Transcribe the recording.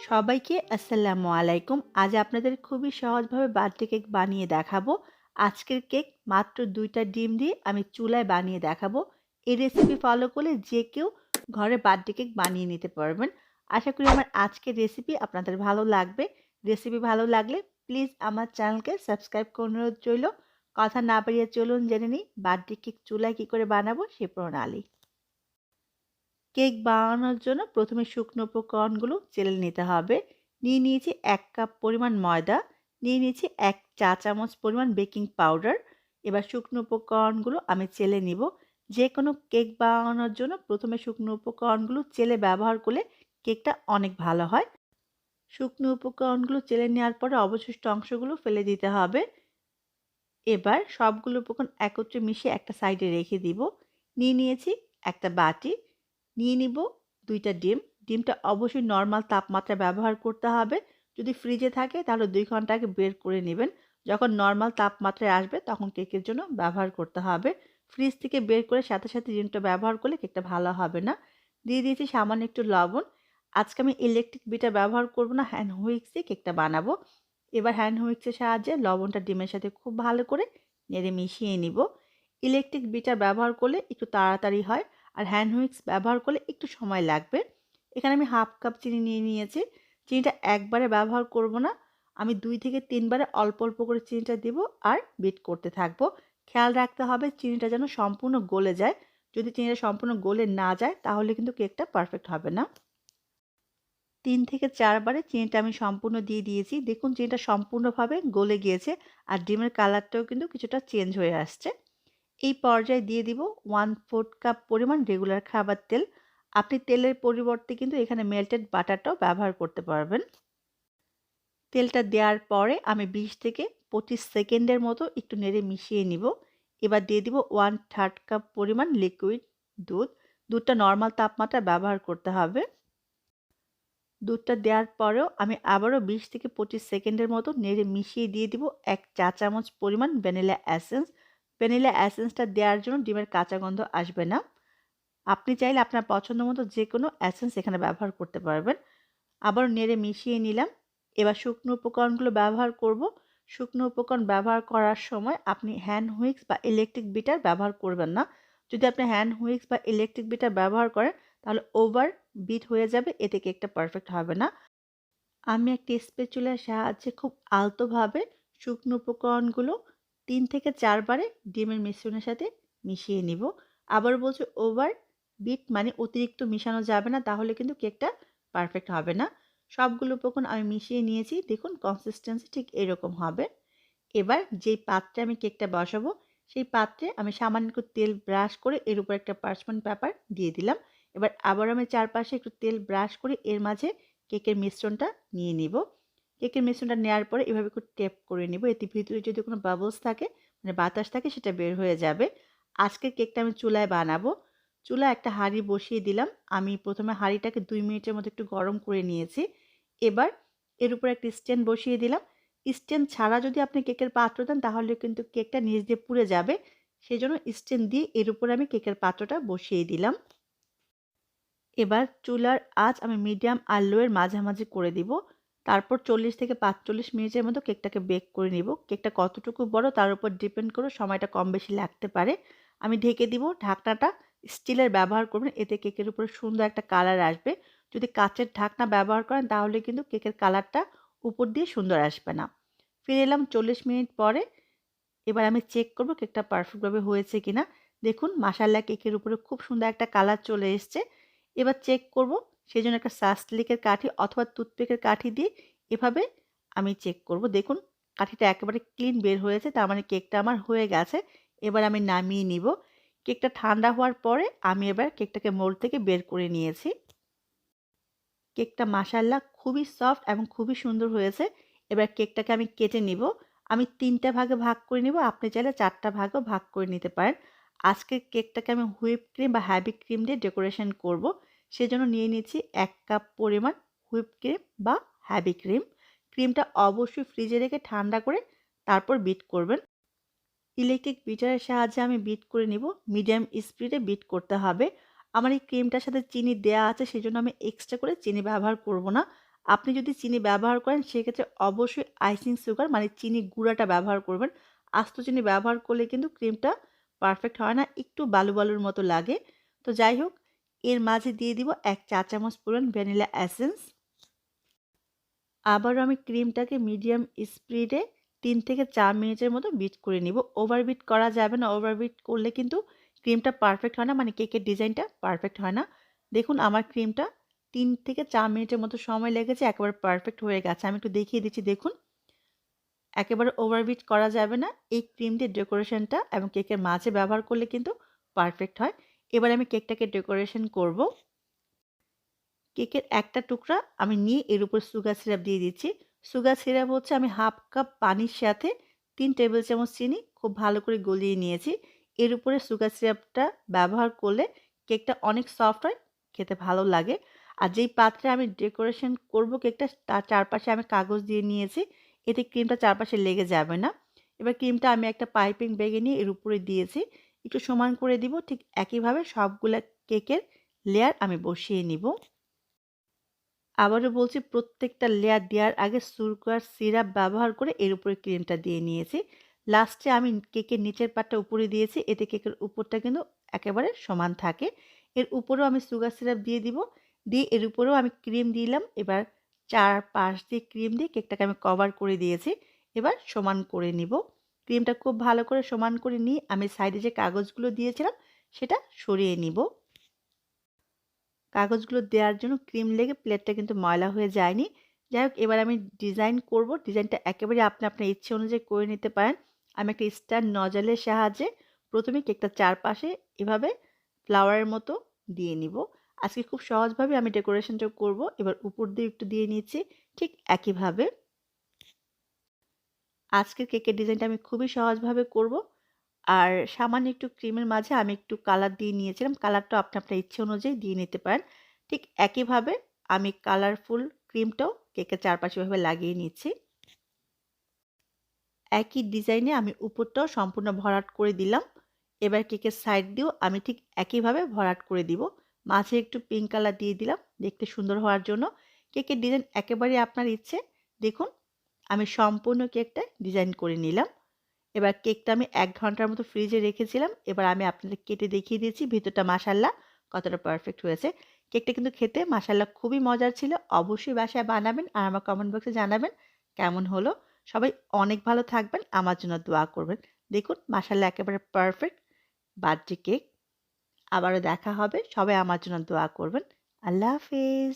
সবাইকে আসসালামু আলাইকুম। আজ আপনাদের খুবই সহজভাবে বার্থডে কেক বানিয়ে দেখাবো। আজকের কেক মাত্র ২ টা ডিম দিয়ে আমি চুলায় বানিয়ে দেখাবো। এই রেসিপি ফলো করলে যে কেউ ঘরে বার্থডে কেক বানিয়ে নিতে পারবেন। আশা করি আমার আজকের রেসিপি আপনাদের ভালো লাগবে। রেসিপি ভালো লাগলে প্লিজ আমার চ্যানেলকে সাবস্ক্রাইব করে অনুরোধ রইল। কথা না বাড়িয়ে চলুন জেনে নিই বার্থডে কেক চুলায় কী করে বানাবো সে প্রণালী। কেক বানানোর জন্য প্রথমে শুকনো উপকরণগুলো চেলে নিতে হবে। নিয়ে নিয়েছি ১ কাপ পরিমাণ ময়দা, নিয়ে নিয়েছি ১ চা চামচ পরিমাণ বেকিং পাউডার। এবার শুকনো উপকরণগুলো আমি চেলে নিব। যে কোনো কেক বানানোর জন্য প্রথমে শুকনো উপকরণগুলো চেলে ব্যবহার করলে কেকটা অনেক ভালো হয়। শুকনো উপকরণগুলো চেলে নেওয়ার পরে অবশিষ্ট অংশগুলো ফেলে দিতে হবে। এবার সবগুলো উপকরণ একত্রে মিশিয়ে একটা সাইডে রেখে দিব। নিয়ে নিয়েছি একটা বাটি, নিয়ে নিব ২ টা ডিম। ডিমটা অবশ্যই নরমাল তাপমাত্রায় ব্যবহার করতে হবে। যদি ফ্রিজে থাকে তাহলে ২ ঘন্টা আগে বের করে নেবেন। যখন নরমাল তাপমাত্রায় আসবে তখন কেকের জন্য ব্যবহার করতে হবে। ফ্রিজ থেকে বের করে সাথে, সাথে ডিমটা ব্যবহার করলে কেকটা ভালো হবে না। দিয়ে দিয়েছি সামান্য একটু লবণ। আজকে আমি ইলেকট্রিক বিটার ব্যবহার করব না, হ্যান্ড হুইক্স দিয়ে কেকটা বানাবো। এবার হ্যান্ড হুইক্সের সাহায্যে লবণটা ডিমের সাথে খুব ভালো করে নেড়ে মিশিয়ে নিব। ইলেকট্রিক বিটার ব্যবহার করলে একটু তাড়াতাড়ি হয়, আর হ্যান্ড হুইক্স ব্যবহার করলে একটু সময় লাগবে। এখানে আমি হাফ কাপ চিনি নিয়ে নিয়েছি। চিনিটা একবারে ব্যবহার করব না। আমি ২ থেকে ৩ বারে অল্প, অল্প করে চিনিটা দিব আর বিট করতে থাকবো। খেয়াল রাখতে হবে চিনিটা যেন সম্পূর্ণ গলে যায়। যদি চিনিটা সম্পূর্ণ গলে না যায় তাহলে কিন্তু কেকটা পারফেক্ট হবে না। ৩ থেকে ৪ বারে চিনিটা আমি সম্পূর্ণ দিয়ে দিয়েছি। দেখুন চিনিটা সম্পূর্ণভাবে গলে গিয়েছে আর ডিমের কালারটাও কিন্তু কিছুটা চেঞ্জ হয়ে আসছে। এই পর্যায়ে দিয়ে দিব 1/4 কাপ পরিমাণ রেগুলার খাবার তেল। আপনি তেলের পরিবর্তে কিন্তু এখানে মেল্টেড বাটারটাও ব্যবহার করতে পারবেন। তেলটা দেওয়ার পরে আমি ২০ থেকে ২৫ সেকেন্ডের মতো একটু নেড়ে মিশিয়ে নিব। এবার দিয়ে দিব 1/3 কাপ পরিমাণ লিকুইড দুধ। দুধটা নরমাল তাপমাত্রায় ব্যবহার করতে হবে। দুধটা দেওয়ার পরেও আমি আবারও ২০ থেকে ২৫ সেকেন্ডের মতো নেড়ে মিশিয়ে দিয়ে দিব ১ চা চামচ পরিমাণ ভ্যানিলা এসেন্স। ভ্যানিলা এসেন্সটা দেওয়ার জন্য ডিমের কাঁচা গন্ধ আসবে না। আপনি চাইলে আপনার পছন্দ মতো যেকোনো এসেন্স এখানে ব্যবহার করতে পারবেন। আবারও নেড়ে মিশিয়ে নিলাম। এবার শুকনো উপকরণগুলো ব্যবহার করব। শুকনো উপকরণ ব্যবহার করার সময় আপনি হ্যান্ড হুইক্স বা ইলেকট্রিক বিটার ব্যবহার করবেন না। যদি আপনি হ্যান্ড হুইক্স বা ইলেকট্রিক বিটার ব্যবহার করেন তাহলে ওভার বিট হয়ে যাবে, এতে কেকটা পারফেক্ট হবে না। আমি একটা স্প্যাচুলার সাহায্যে খুব আলতোভাবে শুকনো উপকরণগুলো ৩ থেকে ৪ বারে ডিমের মিশ্রণের সাথে মিশিয়ে নিব। আবারও বলছি ওভার বিট মানে অতিরিক্ত মিশানো যাবে না, তাহলে কিন্তু কেকটা পারফেক্ট হবে না। সবগুলো উপকরণ আমি মিশিয়ে নিয়েছি। দেখুন কনসিস্টেন্সি ঠিক এরকম হবে। এবার যেই পাত্রে আমি কেকটা বসাবো সেই পাত্রে আমি সামান্য একটু তেল ব্রাশ করে এর উপর একটা পার্চমেন্ট পেপার দিয়ে দিলাম। এবার আবার আমি চারপাশে একটু তেল ব্রাশ করে এর মাঝে কেকের মিশ্রণটা নিয়ে নিব। কেকের মিশ্রণটা নেওয়ার পরে এভাবে একটু টেপ করে নিব। এতে ভিতরে যদি কোনো বাবলস থাকে মানে বাতাস থাকে সেটা বের হয়ে যাবে। আজকের কেকটা আমি চুলায় বানাবো। চুলায় একটা হাঁড়ি বসিয়ে দিলাম। আমি প্রথমে হাঁড়িটাকে ২ মিনিটের মতো একটু গরম করে নিয়েছি। এবার এর উপর একটা স্ট্যান্ড বসিয়ে দিলাম। স্ট্যান্ড ছাড়া যদি আপনি কেকের পাত্র দেন তাহলে কিন্তু কেকটা নিচ দিয়ে পুড়ে যাবে। সেজন্য স্ট্যান্ড দিয়ে এর উপরে আমি কেকের পাত্রটা বসিয়ে দিলাম। এবার চুলার আঁচ আমি মিডিয়াম আর লো এর মাঝামাঝি করে দিব। তারপর ৪০ থেকে ৪৫ মিনিটের মতো কেকটাকে বেক করে নিব। কেকটা কতটুকু বড় তার উপর ডিপেন্ড করে সময়টা কম বেশি লাগতে পারে। আমি ঢেকে দিব। ঢাকনাটা স্টিলের ব্যবহার করবেন, এতে কেকের উপরে সুন্দর একটা কালার আসবে। যদি কাঁচের ঢাকনা ব্যবহার করেন তাহলে কিন্তু কেকের কালারটা উপর দিয়ে সুন্দর আসবে না। ফিরে এলাম ৪০ মিনিট পরে। এবার আমি চেক করব কেকটা পারফেক্টভাবে হয়েছে কিনা। দেখুন মাশাআল্লাহ কেকের উপরে খুব সুন্দর একটা কালার চলে এসছে। এবার চেক করব, সেজন্য একটা সানস্লিকের কাঠি অথবা টুথপিকের কাঠি দিয়ে এভাবে আমি চেক করব। দেখুন কাঠিটা একেবারে ক্লিন বের হয়েছে, তার মানে কেকটা আমার হয়ে গেছে। এবার আমি নামিয়ে নিব। কেকটা ঠান্ডা হওয়ার পরে আমি এবার কেকটাকে মোল্ড থেকে বের করে নিয়েছি। কেকটা মাশাআল্লাহ খুবই সফট এবং খুবই সুন্দর হয়েছে। এবার কেকটাকে আমি কেটে নিব। আমি ৩ টা ভাগে ভাগ করে নিব। আপনি চাইলে ৪ টা ভাগেও ভাগ করে নিতে পারেন। আজকের কেকটাকে আমি হুইপ ক্রিম বা হেভি ক্রিম দিয়ে ডেকোরেশন করব। সেজন্য নিয়ে নিচ্ছি ১ কাপ পরিমাণ হুইপ ক্রিম বা হেভি ক্রিম। ক্রিমটা অবশ্যই ফ্রিজে রেখে ঠান্ডা করে তারপর বিট করবেন। ইলেকট্রিক বিটারের সাহায্যে আমি বিট করে নিব। মিডিয়াম স্পিডে বিট করতে হবে। আমার এই ক্রিমটার সাথে চিনি দেয়া আছে, সেজন্য আমি এক্সট্রা করে চিনি ব্যবহার করব না। আপনি যদি চিনি ব্যবহার করেন সেক্ষেত্রে অবশ্যই আইসিং সুগার মানে চিনি গুঁড়াটা ব্যবহার করবেন। আস্ত চিনি ব্যবহার করলে কিন্তু ক্রিমটা পারফেক্ট হয় না, একটু বালু বালুর মতো লাগে। তো যাই হোক, এর মাঝে দিয়ে দিব 1 চা চামচ পরিমাণ ভ্যানিলা এসেন্স। আবারও আমি ক্রিমটাকে মিডিয়াম স্পিডে 3 থেকে 4 মিনিটের মতো বিট করে নিব। ওভারবিট করা যাবে না, ওভারবিট করলে কিন্তু ক্রিমটা পারফেক্ট হয় না, মানে কেকের ডিজাইনটা পারফেক্ট হয় না। দেখুন আমার ক্রিমটা 3 থেকে 4 মিনিটের মতো সময় লেগেছে, একেবারে পারফেক্ট হয়ে গেছে। আমি একটু দেখিয়ে দিচ্ছি দেখুন। একেবারে ওভারবিট করা যাবে না। এই ক্রিম দিয়ে ডেকোরেশনটা এবং কেকের মাঝে ব্যবহার করলে কিন্তু পারফেক্ট হয়। এবার আমি কেকটাকে ডেকোরেশন করব। কেকের একটা টুকরা আমি নিয়ে এর উপর সুগার সিরাপ দিয়ে দিচ্ছি। সুগার সিরাপ হচ্ছে আমি 1/2 কাপ পানির সাথে 3 টেবিল চামচ চিনি খুব ভালো করে গলিয়ে নিয়েছি। এর উপরে সুগার সিরাপটা ব্যবহার করলে কেকটা অনেক সফট হয়, খেতে ভালো লাগে। আর যেই পাত্রে আমি ডেকোরেশন করব কেকটা, তার চারপাশে আমি কাগজ দিয়ে নিয়েছি। এতে ক্রিমটা চারপাশে লেগে যাবে না। এবার ক্রিমটা আমি একটা পাইপিং ব্যাগে নিয়ে এর উপরে দিয়েছি। একটু সমান করে দিব। ঠিক একইভাবে সবগুলা কেকের লেয়ার আমি বসিয়ে নিব। আবারও বলছি, প্রত্যেকটা লেয়ার দেওয়ার আগে সুগার সিরাপ ব্যবহার করে এর উপরে ক্রিমটা দিয়ে নিয়েছি। লাস্টে আমি কেকের নিচের পাটটা উপরে দিয়েছি, এতে কেকের উপরটা কিন্তু একেবারে সমান থাকে। এর উপরেও আমি সুগার সিরাপ দিয়ে দিব, দিয়ে এর উপরেও আমি ক্রিম দিলাম। এবার চারপাশ দিয়ে ক্রিম দিয়ে কেকটাকে আমি কভার করে দিয়েছি। এবার সমান করে নিব। ক্রিমটা খুব ভালো করে সমান করে নিয়ে আমি সাইডে যে কাগজগুলো দিয়েছিলাম সেটা সরিয়ে নিব। কাগজগুলো দেওয়ার জন্য ক্রিম লেগে প্লেটটা কিন্তু ময়লা হয়ে যায়নি। যাই হোক, এবার আমি ডিজাইন করব। ডিজাইনটা একেবারে আপনি আপনার ইচ্ছে অনুযায়ী করে নিতে পারেন। আমি একটা স্ট্যান্ড নজলের সাহায্যে প্রথমে কেকটার চারপাশে এভাবে ফ্লাওয়ারের মতো দিয়ে নিব। আজকে খুব সহজভাবে আমি ডেকোরেশনটা করব। এবার উপর দিয়ে একটু দিয়ে নিচ্ছি ঠিক একইভাবে। আজকের কেকের ডিজাইনটা আমি খুবই সহজভাবে করব। আর সামান্য একটু ক্রিমের মাঝে আমি একটু কালার দিয়ে নিয়েছিলাম। কালারটা আপনি আপনার ইচ্ছে অনুযায়ী দিয়ে নিতে পারেন। ঠিক একইভাবে আমি কালারফুল ক্রিমটাও কেকের চারপাশে এভাবে লাগিয়ে নিচ্ছি। একই ডিজাইনে আমি উপরটাও সম্পূর্ণ ভরাট করে দিলাম। এবার কেকের সাইড দিয়েও আমি ঠিক একইভাবে ভরাট করে দিব। মাঝে একটু পিঙ্ক কালার দিয়ে দিলাম দেখতে সুন্দর হওয়ার জন্য। কেকের ডিজাইন একেবারেই আপনার ইচ্ছে। দেখুন, আমি সম্পূর্ণ কেকটা ডিজাইন করে নিলাম। এবার কেকটা আমি 1 ঘন্টার মতো ফ্রিজে রেখেছিলাম। এবার আমি আপনাদের কেটে দেখিয়ে দিয়েছি ভিতরটা মাশাআল্লাহ কতটা পারফেক্ট হয়েছে। কেকটা কিন্তু খেতে মাশাআল্লাহ খুবই মজার ছিল। অবশ্যই বাসায় বানাবেন আর আমার কমেন্ট বক্সে জানাবেন কেমন হলো। সবাই অনেক ভালো থাকবেন, আমার জন্য দোয়া করবেন। দেখুন মাশাআল্লাহ একেবারে পারফেক্ট বার্থডে কেক। আবারও দেখা হবে। সবাই আমার জন্য দোয়া করবেন। আল্লাহ হাফেজ।